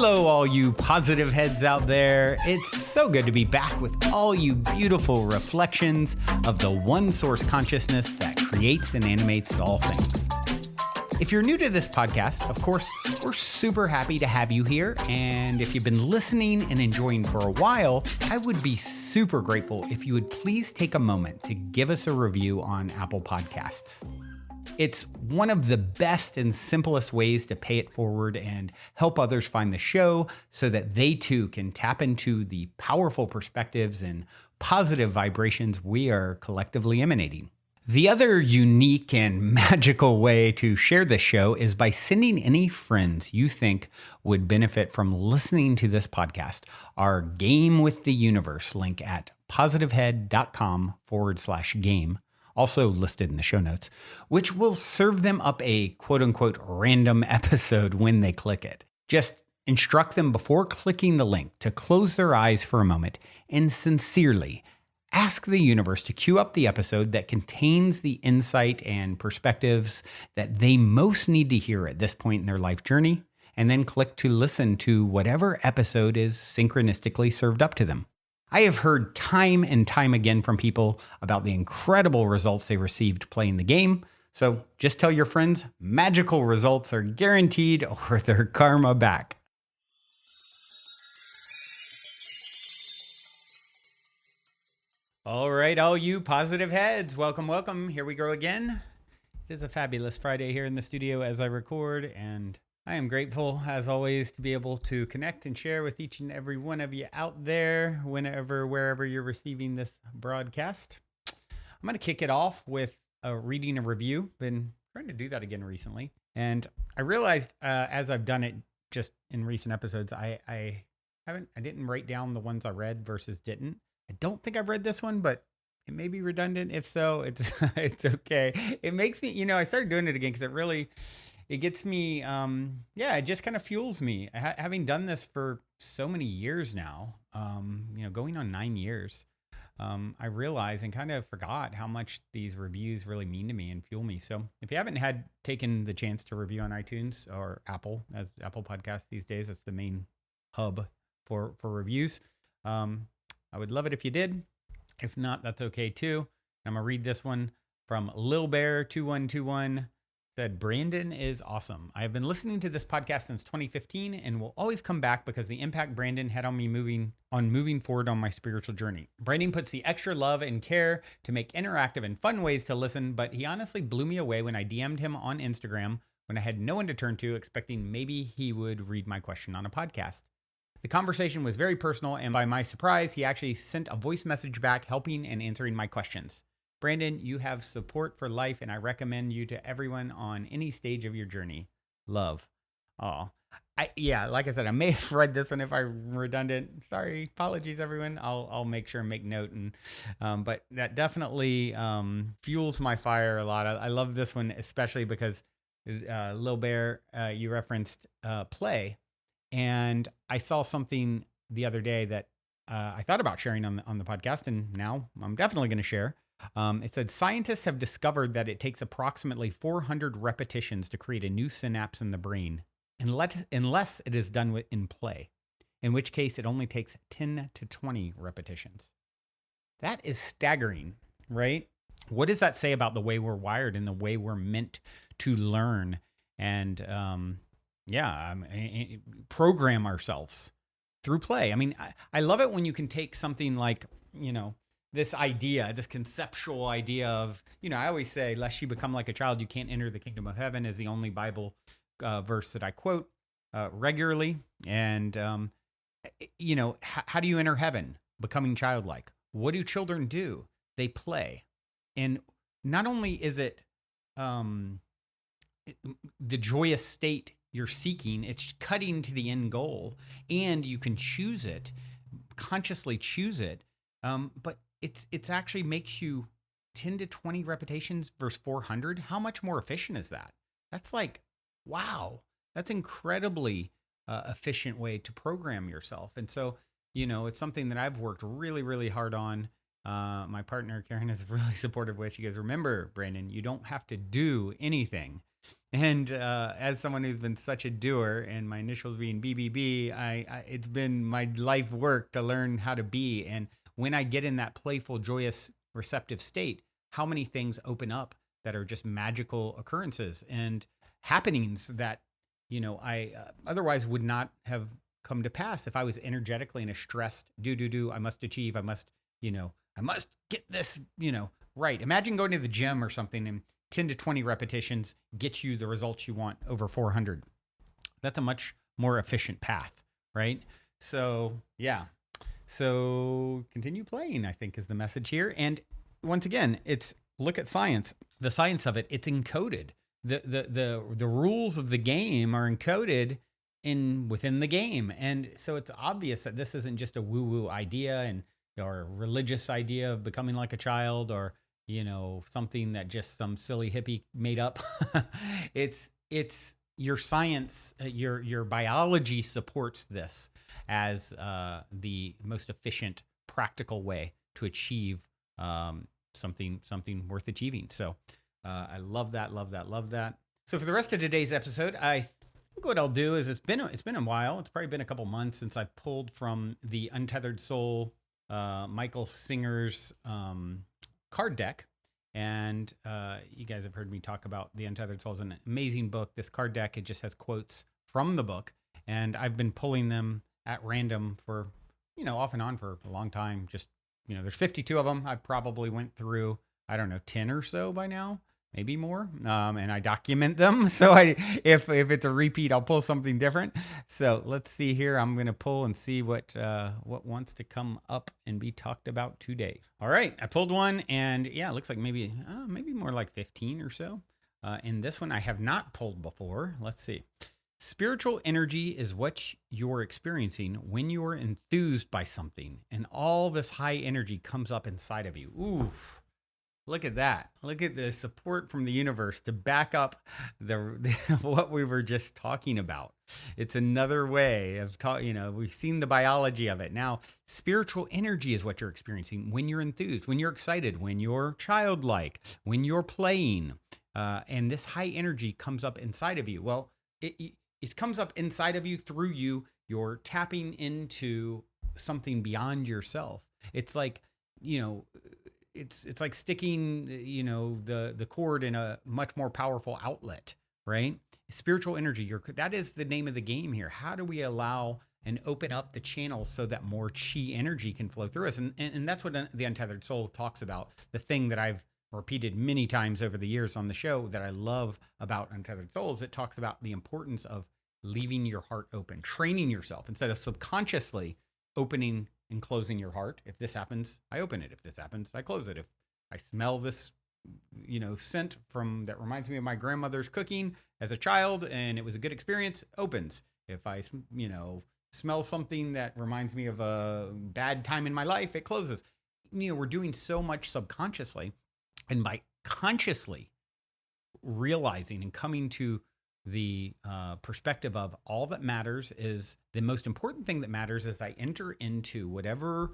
Hello, all you positive heads out there. It's so good to be back with all you beautiful reflections of the one source consciousness that creates and animates all things. If you're new to this podcast, of course, we're super happy to have you here. And if you've been listening and enjoying for a while, I would be super grateful if you would please take a moment to give us a review on Apple Podcasts. It's one of the best and simplest ways to pay it forward and help others find the show so that they too can tap into the powerful perspectives and positive vibrations we are collectively emanating. The other unique and magical way to share this show is by sending any friends you think would benefit from listening to this podcast our Game with the Universe link at positivehead.com/game. Also listed in the show notes, which will serve them up a quote unquote random episode when they click it. Just instruct them before clicking the link to close their eyes for a moment and sincerely ask the universe to cue up the episode that contains the insight and perspectives that they most need to hear at this point in their life journey, and then click to listen to whatever episode is synchronistically served up to them. I have heard time and time again from people about the incredible results they received playing the game. So just tell your friends magical results are guaranteed or their karma back. All right, all you positive heads, welcome, welcome. Here we go again. It is a fabulous Friday here in the studio as I record, and I am grateful, as always, to be able to connect and share with each and every one of you out there, whenever, wherever you're receiving this broadcast. I'm going to kick it off with reading a review. Been trying to do that again recently. And I realized as I've done it just in recent episodes, I didn't write down the ones I read versus didn't. I don't think I've read this one, but it may be redundant. If so, it's okay. It makes me, I started doing it again because it gets me, it just kind of fuels me. Having done this for so many years now, going on 9 years, I realized and kind of forgot how much these reviews really mean to me and fuel me. So if you haven't taken the chance to review on iTunes or Apple, as Apple Podcasts these days, that's the main hub for reviews. I would love it if you did. If not, that's okay too. I'm going to read this one from Lil Bear 2121. Said, Brandon is awesome. I have been listening to this podcast since 2015 and will always come back because the impact Brandon had on me moving forward on my spiritual journey. Brandon puts the extra love and care to make interactive and fun ways to listen, but he honestly blew me away when I DM'd him on Instagram when I had no one to turn to, expecting maybe he would read my question on a podcast. The conversation was very personal, and by my surprise, he actually sent a voice message back helping and answering my questions. Brandon, you have support for life, and I recommend you to everyone on any stage of your journey. Love. Oh, like I said, I may have read this one if I'm redundant. Sorry, apologies, everyone. I'll make sure and make note. And but that definitely fuels my fire a lot. I love this one, especially because Lil Bear, you referenced play, and I saw something the other day that I thought about sharing on the podcast, and now I'm definitely going to share. It said, scientists have discovered that it takes approximately 400 repetitions to create a new synapse in the brain, unless it is done in play, in which case it only takes 10 to 20 repetitions. That is staggering, right? What does that say about the way we're wired and the way we're meant to learn and program ourselves through play? I mean, I love it when you can take something like, this conceptual idea of, I always say, lest you become like a child, you can't enter the kingdom of heaven is the only Bible verse that I quote regularly. And, how do you enter heaven? Becoming childlike. What do children do? They play. And not only is it the joyous state you're seeking, it's cutting to the end goal, and you can choose it, consciously choose it. But it's actually makes you 10 to 20 repetitions versus 400. How much more efficient is that? That's like, wow, that's incredibly efficient way to program yourself. And so, it's something that I've worked really, really hard on. My partner, Karen, is really supportive with. She goes, remember, Brandon, you don't have to do anything. And as someone who's been such a doer, and my initials being BBB, it's been my life work to learn how to be. And when I get in that playful, joyous, receptive state, how many things open up that are just magical occurrences and happenings that, I otherwise would not have come to pass if I was energetically in a stressed do. I must achieve. I must get this, right. Imagine going to the gym or something and 10 to 20 repetitions gets you the results you want over 400. That's a much more efficient path, right? So, yeah. So, continue playing, I think, is the message here. And once again, it's look at science. The science of it, it's encoded. The rules of the game are encoded within the game. And so it's obvious that this isn't just a woo-woo idea or a religious idea of becoming like a child or something that just some silly hippie made up. it's your science, your biology supports this as the most efficient, practical way to achieve something worth achieving. So I love that. So for the rest of today's episode, I think what I'll do is it's been a while. It's probably been a couple months since I pulled from the Untethered Soul, Michael Singer's card deck. And you guys have heard me talk about The Untethered Soul. It's an amazing book. This card deck, it just has quotes from the book. And I've been pulling them at random for, off and on for a long time. Just, there's 52 of them. I probably went through, 10 or so by now. Maybe more, and I document them. So if it's a repeat, I'll pull something different. So let's see here. I'm gonna pull and see what wants to come up and be talked about today. All right, I pulled one, and yeah, it looks like maybe more like 15 or so. In this one, I have not pulled before. Let's see. Spiritual energy is what you're experiencing when you're enthused by something, and all this high energy comes up inside of you. Ooh. Look at that. Look at the support from the universe to back up what we were just talking about. It's another way of we've seen the biology of it. Now, spiritual energy is what you're experiencing when you're enthused, when you're excited, when you're childlike, when you're playing. And this high energy comes up inside of you. Well, it comes up inside of you through you. You're tapping into something beyond yourself. It's like, it's like sticking, the cord in a much more powerful outlet, right? Spiritual energy, that is the name of the game here. How do we allow and open up the channels so that more chi energy can flow through us? And that's what the Untethered Soul talks about. The thing that I've repeated many times over the years on the show that I love about Untethered Soul is it talks about the importance of leaving your heart open, training yourself instead of subconsciously opening and closing your heart. If this happens, I open it. If this happens, I close it. If I smell this, scent that reminds me of my grandmother's cooking as a child and it was a good experience, opens. If I, smell something that reminds me of a bad time in my life, it closes. We're doing so much subconsciously, and by consciously realizing and coming to the perspective of all that matters is the most important thing that matters is I enter into whatever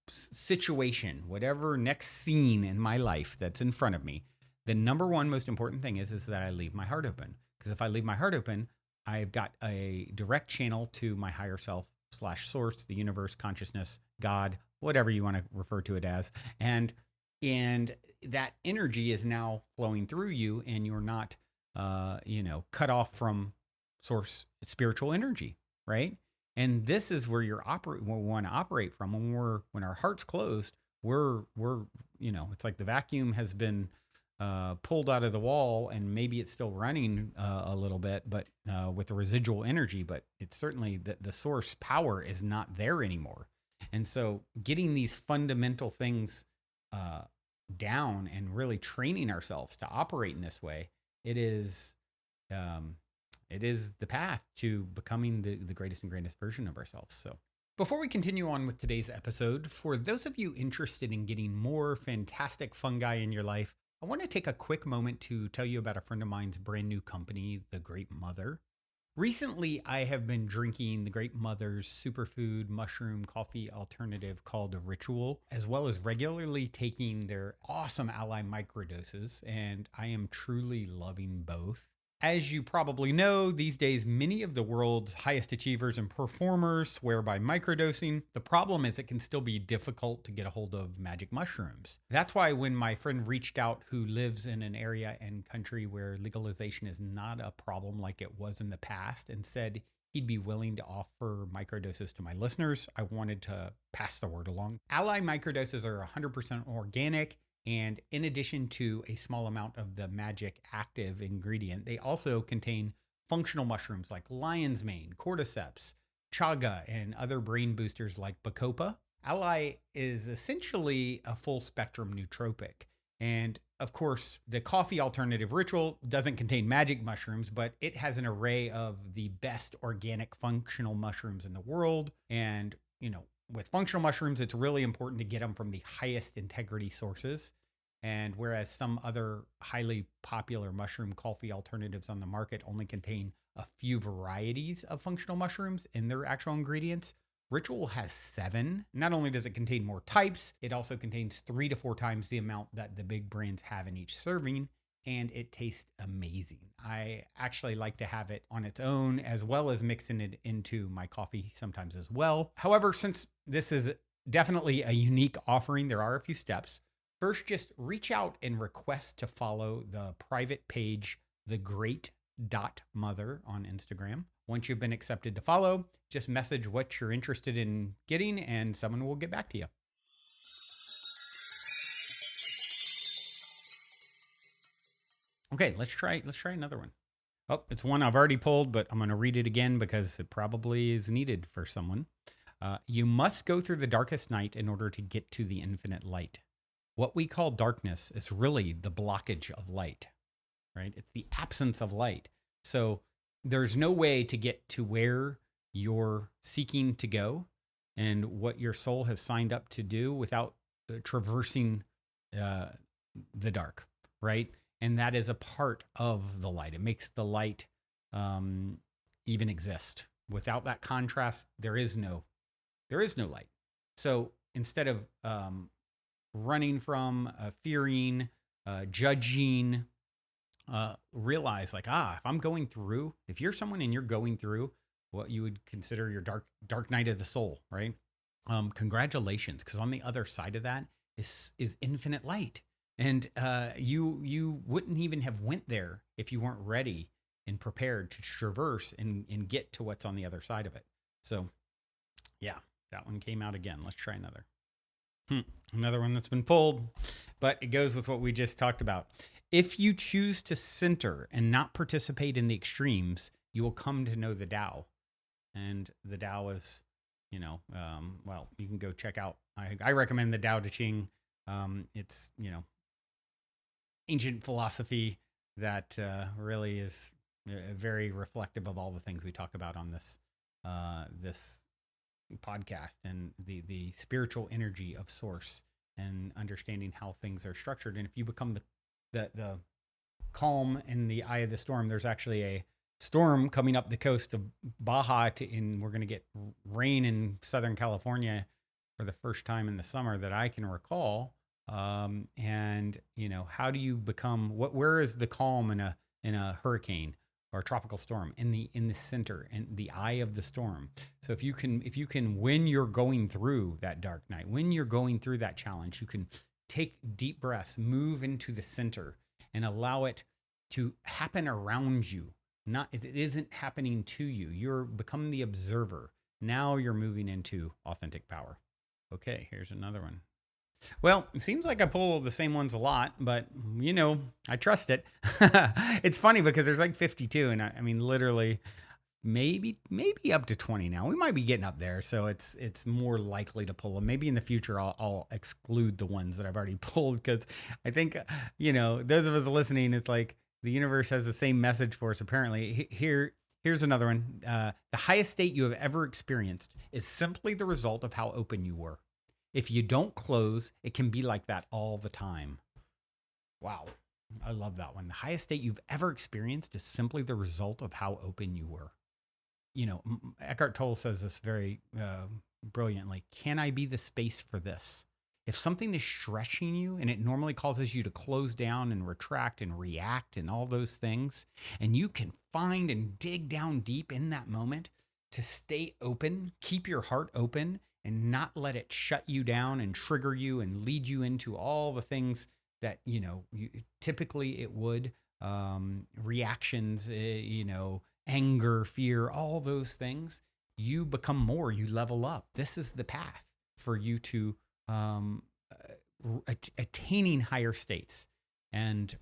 situation, whatever next scene in my life that's in front of me. The number one most important thing is that I leave my heart open. Because if I leave my heart open, I've got a direct channel to my higher self / source, the universe, consciousness, God, whatever you want to refer to it as. And that energy is now flowing through you, and you're not cut off from source spiritual energy, right? And this is where we want to operate from. When our heart's closed, we're it's like the vacuum has been pulled out of the wall, and maybe it's still running a little bit, but with the residual energy, but it's certainly the source power is not there anymore. And so getting these fundamental things down and really training ourselves to operate in this way, it is the path to becoming the greatest and greatest version of ourselves. So before we continue on with today's episode, for those of you interested in getting more fantastic fungi in your life, I want to take a quick moment to tell you about a friend of mine's brand new company, The Great Mother. Recently, I have been drinking The Great Mother's superfood mushroom coffee alternative called Ritual, as well as regularly taking their awesome ally microdoses, and I am truly loving both. As you probably know, these days, many of the world's highest achievers and performers swear by microdosing. The problem is it can still be difficult to get a hold of magic mushrooms. That's why when my friend reached out, who lives in an area and country where legalization is not a problem like it was in the past, and said he'd be willing to offer microdoses to my listeners, I wanted to pass the word along. Ally microdoses are 100% organic. And in addition to a small amount of the magic active ingredient, they also contain functional mushrooms like lion's mane, cordyceps, chaga, and other brain boosters like bacopa. Ally is essentially a full spectrum nootropic. And of course, the coffee alternative Ritual doesn't contain magic mushrooms, but it has an array of the best organic functional mushrooms in the world. And, with functional mushrooms, it's really important to get them from the highest integrity sources. And whereas some other highly popular mushroom coffee alternatives on the market only contain a few varieties of functional mushrooms in their actual ingredients, Ritual has 7. Not only does it contain more types, it also contains 3 to 4 times the amount that the big brands have in each serving. And it tastes amazing. I actually like to have it on its own, as well as mixing it into my coffee sometimes as well. However, since this is definitely a unique offering, there are a few steps. First, just reach out and request to follow the private page, thegreat.mother on Instagram. Once you've been accepted to follow, just message what you're interested in getting and someone will get back to you. Okay, let's try another one. Oh, it's one I've already pulled, but I'm going to read it again because it probably is needed for someone. You must go through the darkest night in order to get to the infinite light. What we call darkness is really the blockage of light, right? It's the absence of light. So there's no way to get to where you're seeking to go and what your soul has signed up to do without traversing the dark, right? And that is a part of the light. It makes the light even exist. Without that contrast, there is no light. So instead of running from, fearing, judging, realize like, if you're someone and you're going through what you would consider your dark night of the soul, right? Congratulations, because on the other side of that is infinite light. And you wouldn't even have went there if you weren't ready and prepared to traverse and get to what's on the other side of it. So yeah, that one came out again. Let's try another. Another one that's been pulled, but it goes with what we just talked about. If you choose to center and not participate in the extremes, you will come to know the Tao. And the Tao is, well, you can go check out. I recommend the Tao Te Ching. It's, ancient philosophy that really is very reflective of all the things we talk about on this podcast, and the spiritual energy of source and understanding how things are structured. And if you become the calm in the eye of the storm, there's actually a storm coming up the coast of Baja, and we're going to get rain in Southern California for the first time in the summer that I can recall. And how do you become where is the calm in a hurricane or a tropical storm? In the center, in the eye of the storm. So if you can, when you're going through that dark night, when you're going through that challenge, you can take deep breaths, move into the center, and allow it to happen around you. It isn't happening to you. You're becoming the observer. Now you're moving into authentic power. Okay, here's another one. Well, it seems like I pull the same ones a lot, but I trust it. It's funny because there's like 52, and I mean, literally, maybe up to 20 now. We might be getting up there, so it's more likely to pull them. Maybe in the future, I'll exclude the ones that I've already pulled, because I think those of us listening, it's like the universe has the same message for us. Apparently, here's another one. The highest state you have ever experienced is simply the result of how open you were. If you don't close, it can be like that all the time. Wow. I love that one. The highest state you've ever experienced is simply the result of how open you were. Eckhart Tolle says this very brilliantly. Can I be the space for this? If something is stretching you and it normally causes you to close down and retract and react and all those things, and you can find and dig down deep in that moment to stay open, keep your heart open, and not let it shut you down and trigger you and lead you into all the things that, typically it would, reactions, anger, fear, all those things. You become more, you level up. This is the path for you to attaining higher states. And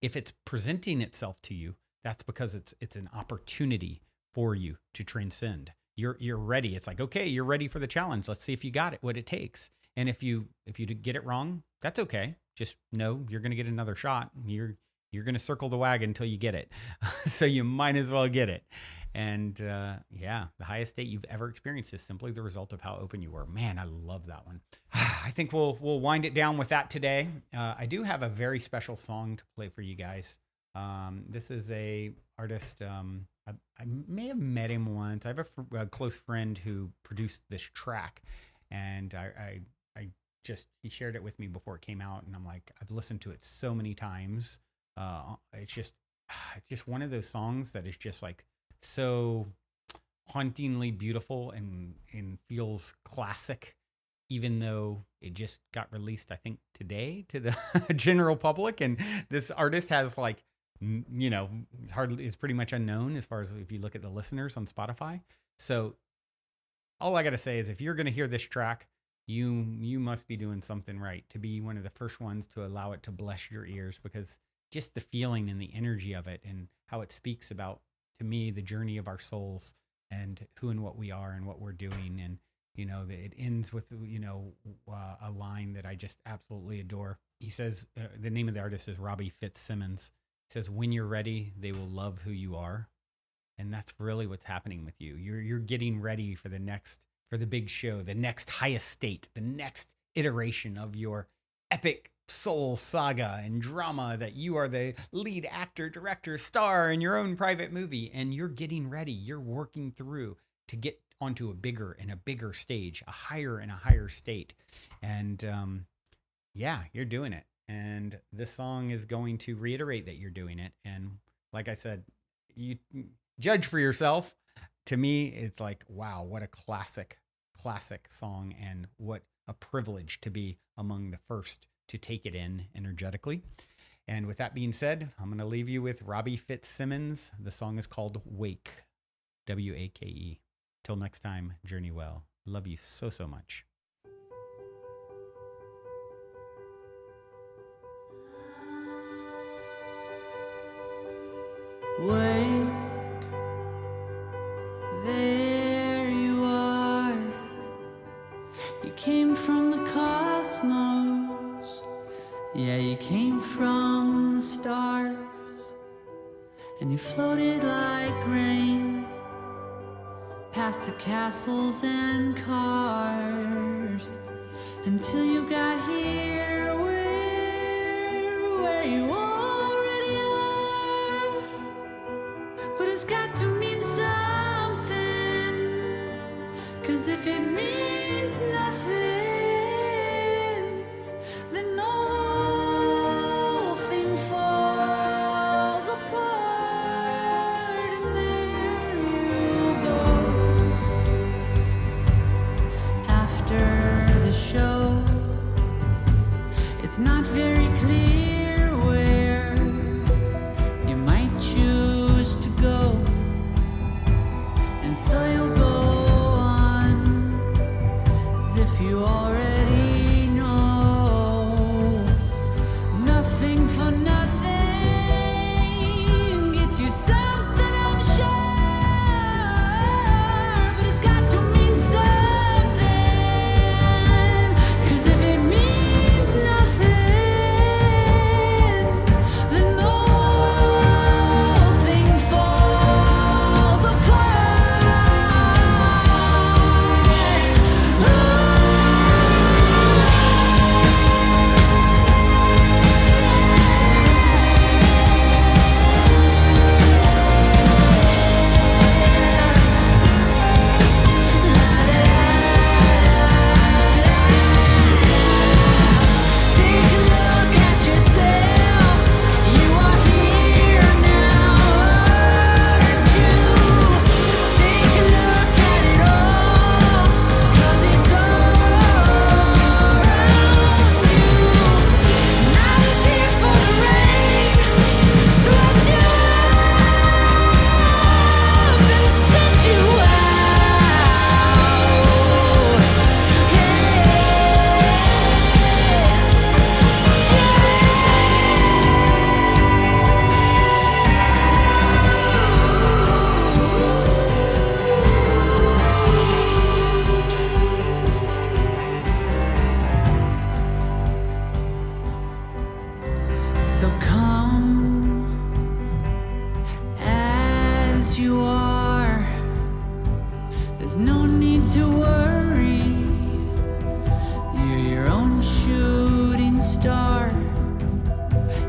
if it's presenting itself to you, that's because it's an opportunity for you to transcend. You're ready. It's like, okay, you're ready for the challenge. Let's see if you got it, what it takes. And if you get it wrong, that's okay. Just know you're going to get another shot. You're going to circle the wagon until you get it. So you might as well get it. And the highest state you've ever experienced is simply the result of how open you were. Man, I love that one. I think we'll wind it down with that today. I do have a very special song to play for you guys. This is a artist. I may have met him once. I have a close friend who produced this track, and he shared it with me before it came out, and I'm like, I've listened to it so many times. It's just one of those songs that is just like so hauntingly beautiful and feels classic, even though it just got released, I think, today to the general public. And this artist has like, it's pretty much unknown as far as if you look at the listeners on Spotify. So all I got to say is if you're going to hear this track, you must be doing something right to be one of the first ones to allow it to bless your ears, because just the feeling and the energy of it and how it speaks about, to me, the journey of our souls and who and what we are and what we're doing. And, it ends with, a line that I just absolutely adore. He says, the name of the artist is Robbie Fitzsimmons. He says, when you're ready, they will love who you are. And that's really what's happening with you. You're getting ready for the big show, the next highest state, the next iteration of your epic soul saga and drama, that you are the lead actor, director, star in your own private movie, and you're getting ready. You're working through to get onto a bigger and a bigger stage, a higher and a higher state. And you're doing it. And this song is going to reiterate that you're doing it. And like I said, you judge for yourself. To me, it's like, wow, what a classic song, and what a privilege to be among the first to take it in energetically. And with that being said, I'm going to leave you with Robbie Fitzsimmons. The song is called Wake, Wake. Till next time, journey well. Love you so, so much. Wake, there you are. You came from the cosmos. Yeah, you came from the stars. And you floated like rain past the castles and cars, until you got here where you already are. But it's got to mean something, 'cause if it means nothing, then the whole thing falls apart. And there you go. After the show, it's not very clear where you might choose to go. come as you are. There's no need to worry. You're your own shooting star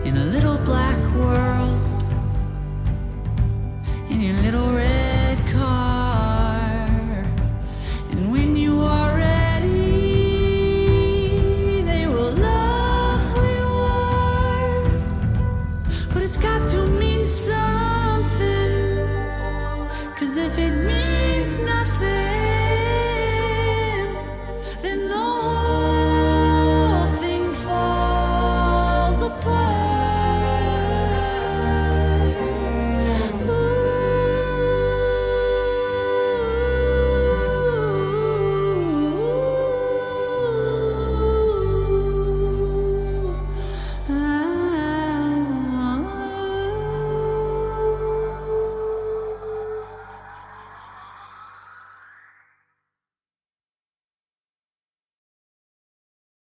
in a little black world, in your little red car. And when you are ready, they will love who you are. But it's got to